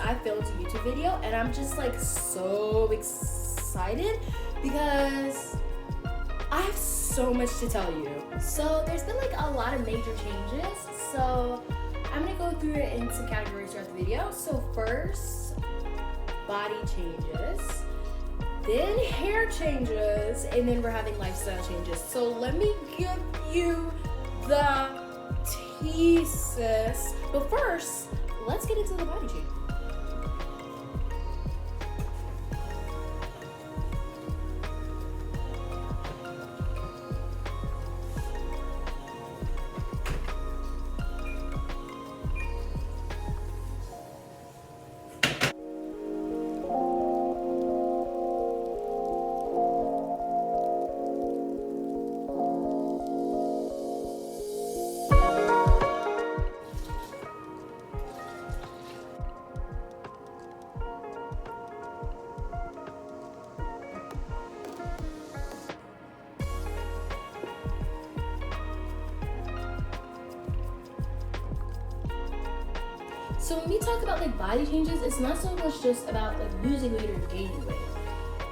I filmed a YouTube video, and I'm just like so excited because I have so much to tell you. So there's been like a lot of major changes. So I'm gonna go through it in some categories throughout the video. So first, body changes, then hair changes, and then we're having lifestyle changes. So let me give you the teases. But first, let's get into the body change. So when we talk about like body changes, it's not so much just about like losing weight or gaining weight.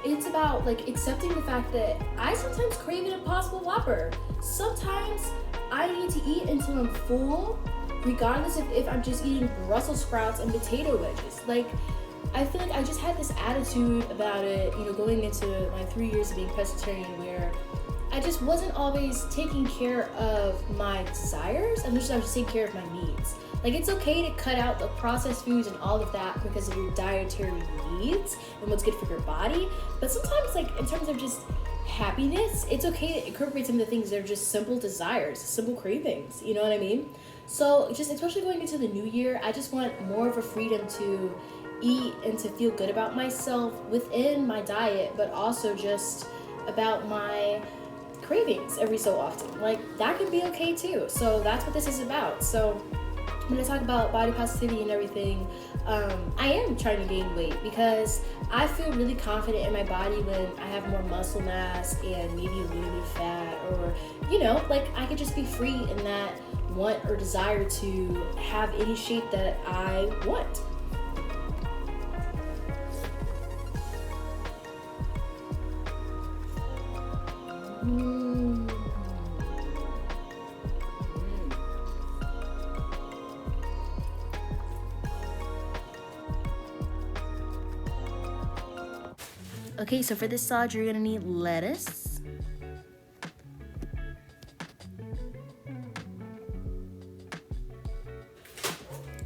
It's about like accepting the fact that I sometimes crave an Impossible Whopper. Sometimes I need to eat until I'm full, regardless of if I'm just eating Brussels sprouts and potato wedges. Like, I feel like I just had this attitude about it, you know, going into my 3 years of being pescatarian, where I just wasn't always taking care of my desires, and I was just taking care of my needs. Like, it's okay to cut out the processed foods and all of that because of your dietary needs and what's good for your body. But sometimes, like, in terms of just happiness, it's okay to incorporate some of the things that are just simple desires, simple cravings, you know what I mean? So just especially going into the new year, I just want more of a freedom to eat and to feel good about myself within my diet, but also just about my cravings every so often. Like, that can be okay too. So that's what this is about. So when I talk about body positivity and everything, I am trying to gain weight because I feel really confident in my body when I have more muscle mass and maybe a little bit of fat, or, you know, like I could just be free in that want or desire to have any shape that I want. Okay, so for this salad, you're gonna need lettuce,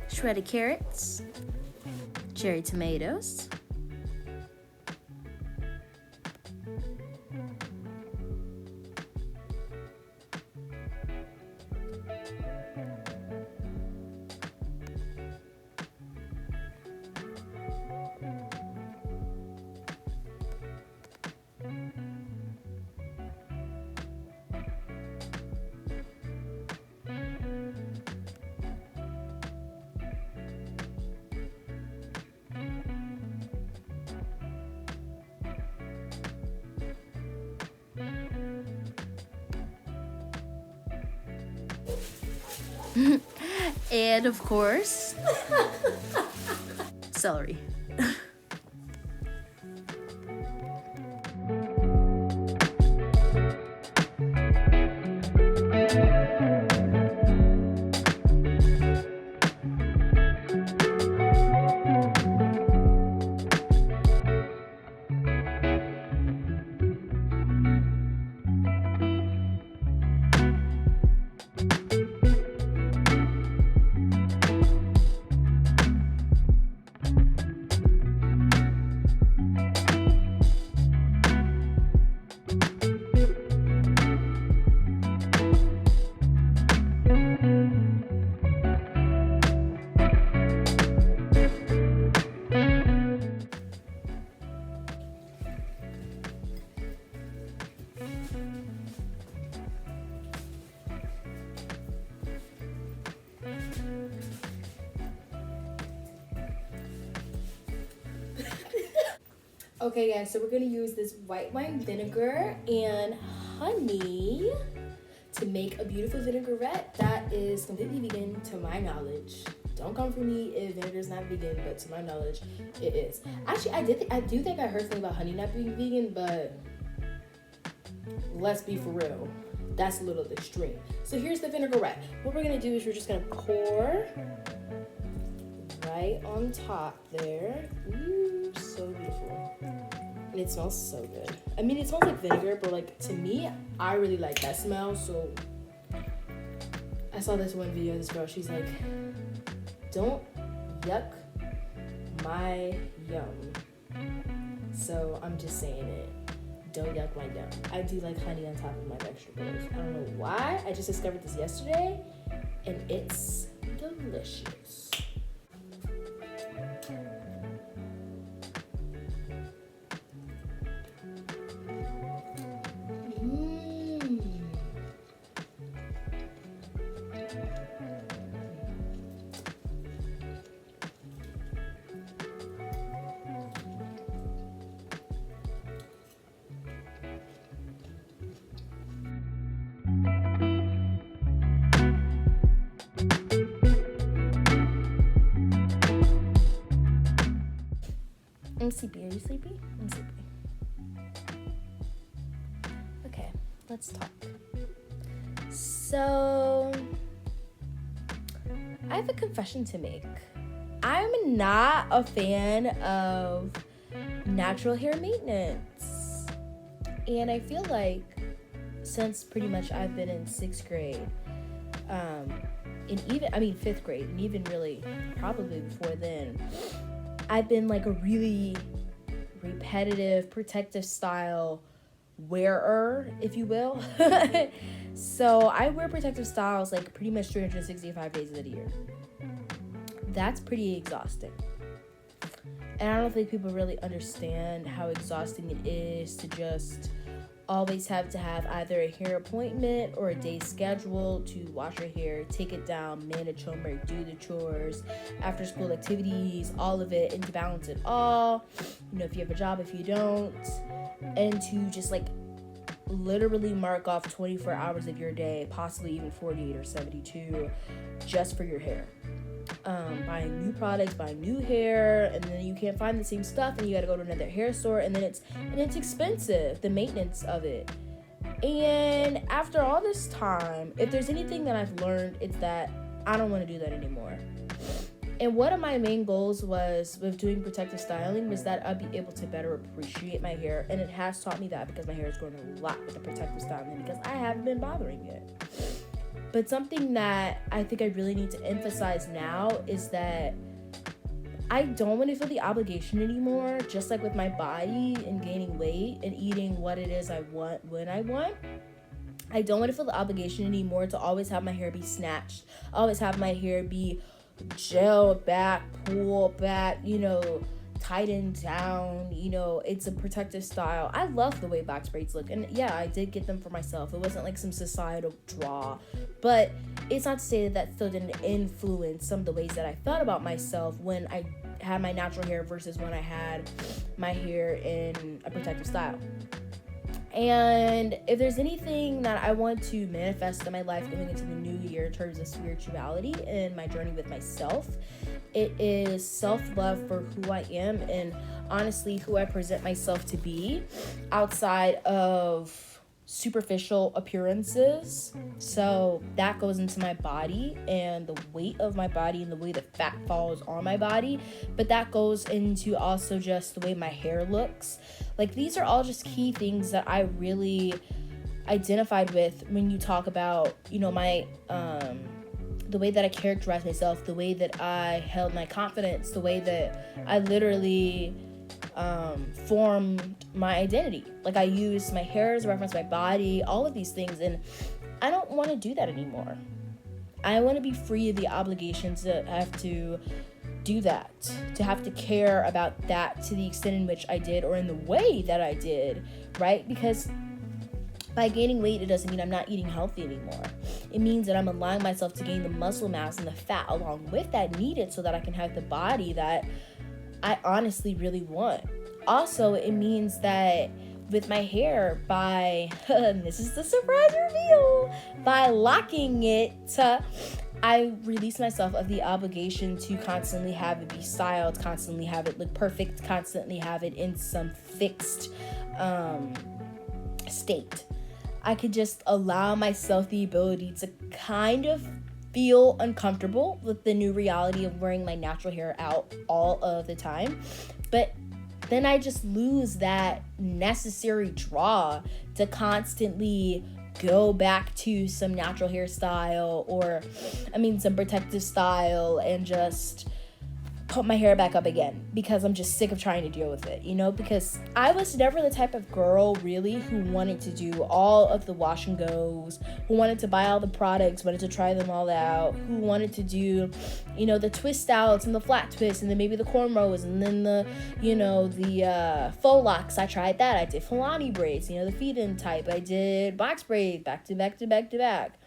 shredded carrots, cherry tomatoes, and of course, celery. Okay guys, so we're gonna use this white wine vinegar and honey to make a beautiful vinaigrette that is completely vegan to my knowledge. Don't come for me if vinegar's not vegan, but to my knowledge, it is. Actually, I do think I heard something about honey not being vegan, but let's be for real. That's a little extreme. So here's the vinaigrette. What we're gonna do is we're just gonna pour right on top there. Ooh, so beautiful. And it smells so good. I mean, it smells like vinegar, but like to me, I really like that smell. So I saw this one video of this girl. She's like, don't yuck my yum. So I'm just saying it. Don't yuck my yum. I do like honey on top of my vegetables. I don't know why. I just discovered this yesterday, and it's delicious. I'm sleepy. Are you sleepy? I'm sleepy. Okay, let's talk. So, I have a confession to make. I'm not a fan of natural hair maintenance. And I feel like since pretty much I've been in 6th grade, and 5th grade, and even really probably before then, I've been like a really repetitive, protective style wearer, if you will. So I wear protective styles like pretty much 365 days of the year. That's pretty exhausting. And I don't think people really understand how exhausting it is to just always have to have either a hair appointment or a day schedule to wash your hair, take it down, manage homework, do the chores, after school activities, all of it, and to balance it all, you know, if you have a job, if you don't, and to just like literally mark off 24 hours of your day, possibly even 48 or 72, just for your hair. Buying new products, buying new hair, and then you can't find the same stuff, and you gotta go to another hair store, and then it's expensive, the maintenance of it. And after all this time, if there's anything that I've learned, it's that I don't want to do that anymore. And one of my main goals was with doing protective styling was that I'd be able to better appreciate my hair, and it has taught me that because my hair is growing a lot with the protective styling because I haven't been bothering it. But something that I think I really need to emphasize now is that I don't want to feel the obligation anymore, just like with my body and gaining weight and eating what it is I want when I want. I don't want to feel the obligation anymore to always have my hair be snatched, always have my hair be gelled back, pulled back, tightened down. It's a protective style. I love the way box braids look, and yeah, I did get them for myself. It wasn't like some societal draw, but it's not to say that still didn't influence some of the ways that I thought about myself when I had my natural hair versus when I had my hair in a protective style. And if there's anything that I want to manifest in my life going into the new year in terms of spirituality and my journey with myself, it is self-love for who I am and honestly who I present myself to be outside of superficial appearances. So that goes into my body and the weight of my body and the way the fat falls on my body, but that goes into also just the way my hair looks. Like, these are all just key things that I really identified with when you talk about, my the way that I characterized myself, the way that I held my confidence, the way that I literally formed my identity. Like, I used my hair as a reference, my body, all of these things, and I don't want to do that anymore. I want to be free of the obligations to have to do that, to have to care about that to the extent in which I did or in the way that I did, right? Because by gaining weight, it doesn't mean I'm not eating healthy anymore. It means that I'm allowing myself to gain the muscle mass and the fat along with that needed so that I can have the body that I honestly really want. Also, it means that with my hair, by, this is the surprise reveal, by locking it, I release myself of the obligation to constantly have it be styled, constantly have it look perfect, constantly have it in some fixed state. I could just allow myself the ability to kind of feel uncomfortable with the new reality of wearing my natural hair out all of the time. But then I just lose that necessary draw to constantly go back to some natural hairstyle or, some protective style and just put my hair back up again because I'm just sick of trying to deal with it, because I was never the type of girl really who wanted to do all of the wash and goes, who wanted to buy all the products, wanted to try them all out, who wanted to do, the twist outs and the flat twists and then maybe the cornrows and then the faux locks. I tried that. I did Fulani braids, the feed-in type. I did box braids back to back to back to back.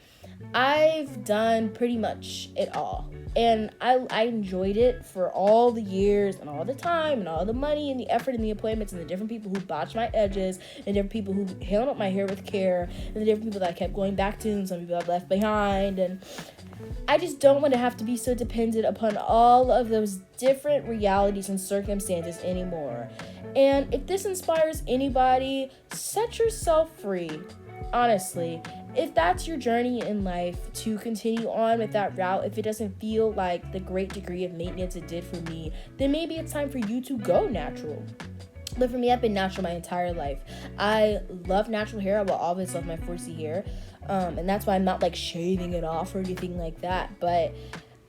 I've done pretty much it all. And I enjoyed it for all the years and all the time and all the money and the effort and the appointments and the different people who botched my edges and different people who handled my hair with care and the different people that I kept going back to and some people I've left behind. And I just don't want to have to be so dependent upon all of those different realities and circumstances anymore. And if this inspires anybody, set yourself free. Honestly, if that's your journey in life, to continue on with that route, if it doesn't feel like the great degree of maintenance it did for me, then maybe it's time for you to go natural. But for me, I've been natural my entire life. I love natural hair. I will always love my 4C hair. And that's why I'm not like shaving it off or anything like that. But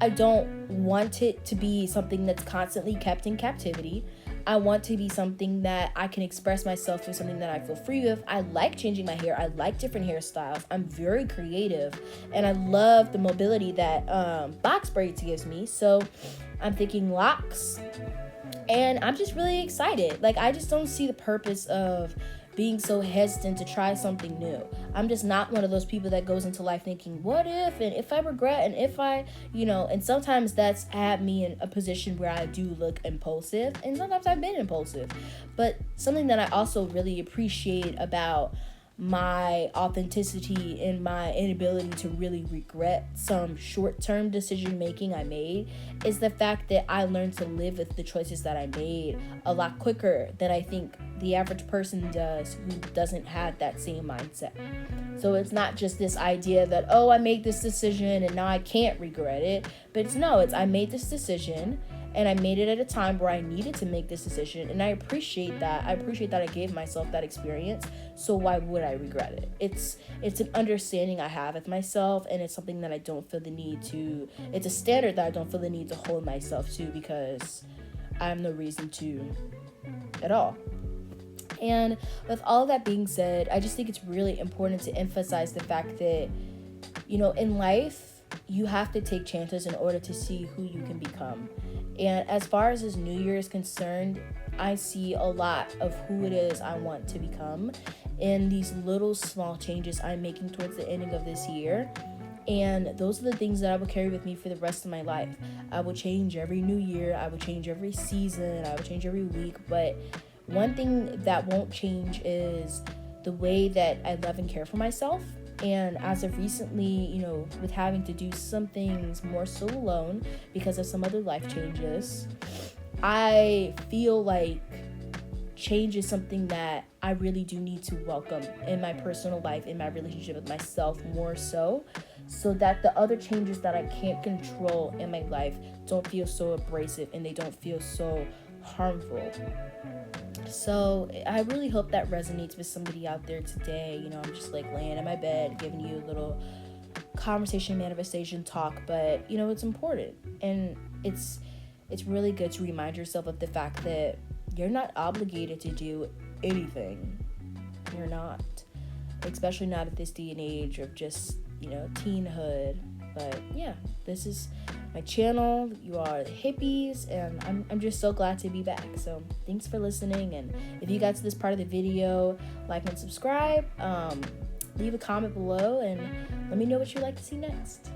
I don't want it to be something that's constantly kept in captivity. I want to be something that I can express myself through, something that I feel free with. I like changing my hair. I like different hairstyles. I'm very creative. And I love the mobility that box braids gives me. So I'm thinking locks. And I'm just really excited. Like, I just don't see the purpose of being so hesitant to try something new. I'm just not one of those people that goes into life thinking, what if, and if I regret, and if I, and sometimes that's had me in a position where I do look impulsive, and sometimes I've been impulsive. But something that I also really appreciate about my authenticity and my inability to really regret some short-term decision making I made is the fact that I learned to live with the choices that I made a lot quicker than I think the average person does who doesn't have that same mindset. So it's not just this idea that, oh, I made this decision and now I can't regret it, but it's I made this decision and I made it at a time where I needed to make this decision, and I appreciate that. I appreciate that I gave myself that experience, so why would I regret it? It's an understanding I have with myself, and it's something that I don't feel the need to, it's a standard that I don't feel the need to hold myself to because I have no reason to at all. And with all that being said, I just think it's really important to emphasize the fact that, in life, you have to take chances in order to see who you can become. And as far as this new year is concerned, I see a lot of who it is I want to become in these little small changes I'm making towards the ending of this year. And those are the things that I will carry with me for the rest of my life. I will change every new year. I will change every season. I will change every week. But one thing that won't change is the way that I love and care for myself. And as of recently, with having to do some things more so alone because of some other life changes, I feel like change is something that I really do need to welcome in my personal life, in my relationship with myself more so that the other changes that I can't control in my life don't feel so abrasive and they don't feel so harmful. So I really hope that resonates with somebody out there today. I'm just like laying in my bed, giving you a little conversation, manifestation talk, but it's important. And it's really good to remind yourself of the fact that you're not obligated to do anything. You're not, especially not at this day and age of just, teenhood. But yeah, this is my channel. You are the hippies, and I'm just so glad to be back. So thanks for listening, and if you got to this part of the video, like and subscribe, leave a comment below, and let me know what you'd like to see next.